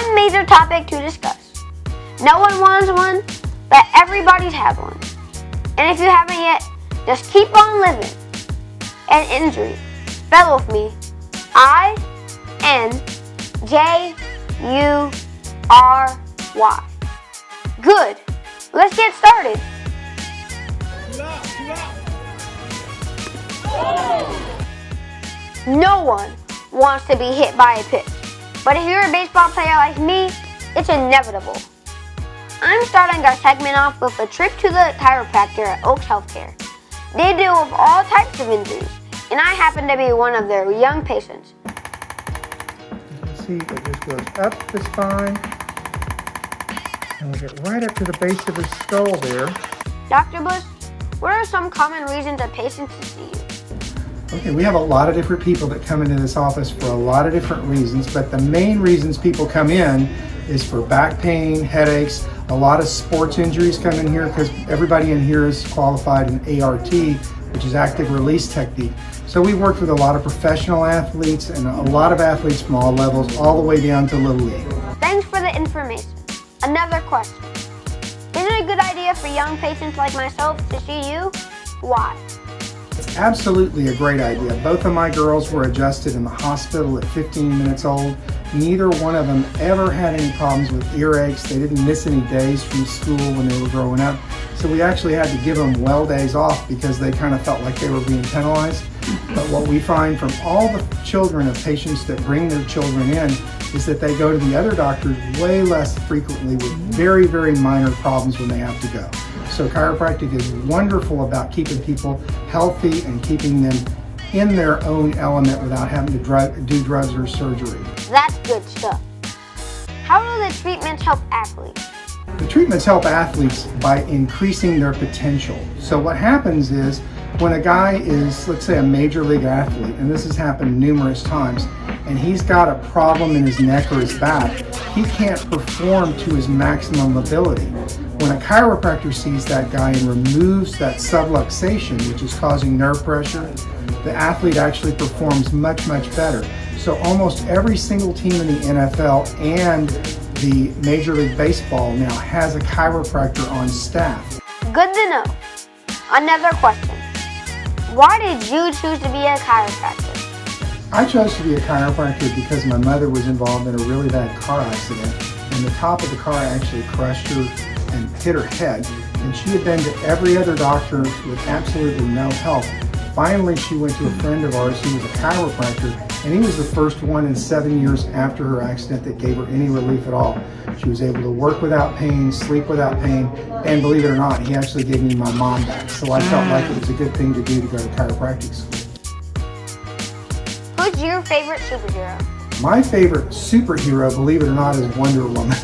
one major topic to discuss. No one wants one, but everybody's had one. And if you haven't yet, just keep on living. An injury. Spell with me. I-N-J-U-R-Y. Good. Let's get started. No one wants to be hit by a pitch. But if you're a baseball player like me, it's inevitable. I'm starting our segment off with a trip to the chiropractor at Oaks Healthcare. They deal with all types of injuries, and I happen to be one of their young patients. You can see it just goes up the spine, and we get right up to the base of his skull there. Dr. Bush, what are some common reasons a patient should see you? Okay, we have a lot of different people that come into this office for a lot of different reasons, but the main reasons people come in is for back pain, headaches. A lot of sports injuries come in here because everybody in here is qualified in ART, which is active release technique. So we worked with a lot of professional athletes and a lot of athletes from all levels, all the way down to Little League. Thanks for the information. Another question. Is it a good idea for young patients like myself to see you? Why? It's absolutely a great idea. Both of my girls were adjusted in the hospital at 15 minutes old. Neither one of them ever had any problems with earaches. They didn't miss any days from school when they were growing up. So we actually had to give them well days off because they kind of felt like they were being penalized. But what we find from all the children of patients that bring their children in is that they go to the other doctors way less frequently with very, very minor problems when they have to go. So chiropractic is wonderful about keeping people healthy and keeping them in their own element without having to do drugs or surgery. That's good stuff. How do the treatments help athletes? The treatments help athletes by increasing their potential. So what happens is when a guy is, let's say, a major league athlete, and this has happened numerous times, and he's got a problem in his neck or his back, he can't perform to his maximum ability. When a chiropractor sees that guy and removes that subluxation, which is causing nerve pressure, the athlete actually performs much, much better. So almost every single team in the NFL and the Major League Baseball now has a chiropractor on staff. Good to know. Another question. Why did you choose to be a chiropractor? I chose to be a chiropractor because my mother was involved in a really bad car accident, and the top of the car actually crushed her and hit her head, and she had been to every other doctor with absolutely no help. Finally, she went to a friend of ours who was a chiropractor, and he was the first one in 7 years after her accident that gave her any relief at all. She was able to work without pain, sleep without pain, and believe it or not, he actually gave me my mom back. So I felt like it was a good thing to do to go to chiropractic school. Who's your favorite superhero? My favorite superhero, believe it or not, is Wonder Woman.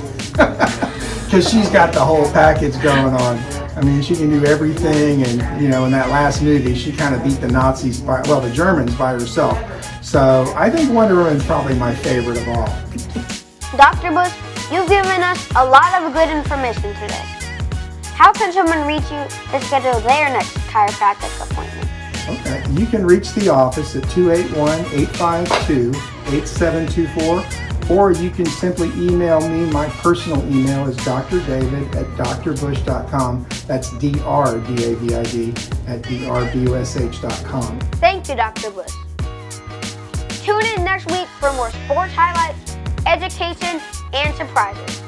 Because she's got the whole package going on. I mean, she can do everything, and you know, in that last movie, she kind of beat the Nazis the Germans by herself. So I think Wonder Woman's probably my favorite of all. Dr. Bush, you've given us a lot of good information today. How can someone reach you to schedule their next chiropractic appointment? Okay, you can reach the office at 281-852-8724, or you can simply email me. My personal email is drdavid@drbush.com. That's DRDAVID at drbush.com. Thank you, Dr. Bush. Tune in next week for more sports highlights, education, and surprises.